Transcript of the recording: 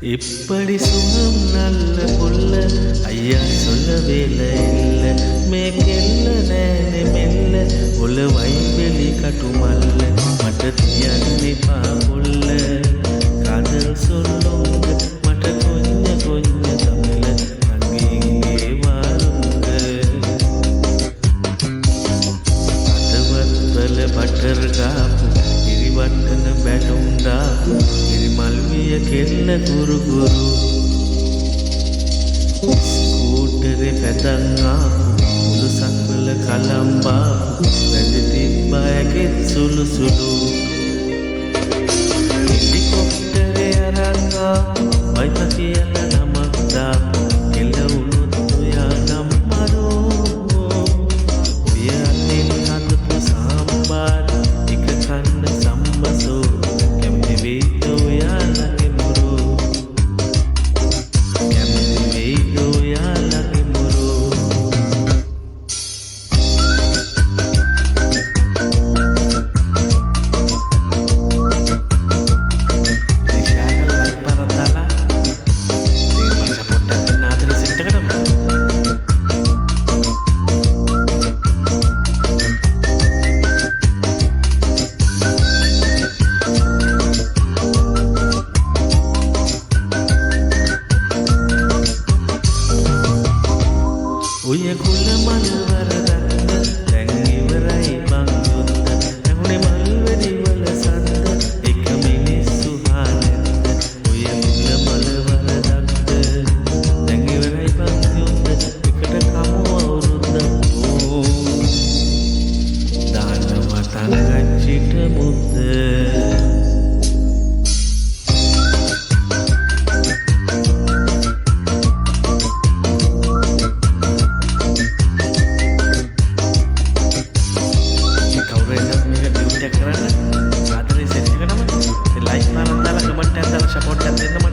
இப்படி சுகம் நல்ல புள்ள ஐயா சொல்லவே இல்ல மேற்கெல்ல நேனே மெல்ல உள்ள வைவெளி கட்டுமல்ல மற்ற தியன்னிப்பா புள்ள காதல் சொல்லுங்க மற்ற கொஞ்ச தமிழ அங்கே இங்கே வாருங்க අතවත්වල බටර් ගාපු ඉරිවට්ටන බැටුම් දාපු ඉරිමල්විය කෙල්ල ගුරු ස්කූටරේ පැදන් ආපු උළුසක්වල කලම් බාපු වැඳ තිබ්බයගෙත් සුළු සුළු හෙලිකොප්ටරේ අරන් ආපු වයිත කියලා නමක් දාපු කෙල්ල උණුත් ඔයා නම් මරෝ ඔය අතින් හදපු සාම්බාර එක කන්න සම්බසෝ කැමති වෙයිද ඔයාලගේ මුරෝ කැමති වෙයිද ඔයාලගේ මුරෝ ඔය කුල මල් වරදන්න දැන් ඉවරයි බං යුද්ධ ඇහුනේ මල් වෙඩි වල සද්ද එක මිනිස්සු හානෙද්ද ඔය කුල මල් වරදන්න දැන් ඉවරයි බං යුද්ධ එකට කමු අවුරුද්ද දානවා තනගච්චිට මුද්ද කරන්න ආදරේ සෙට් එක නම ලයික් කරන්න දාලා කමෙන්ට් එකක් දාලා සපෝට් එකක් දෙන්න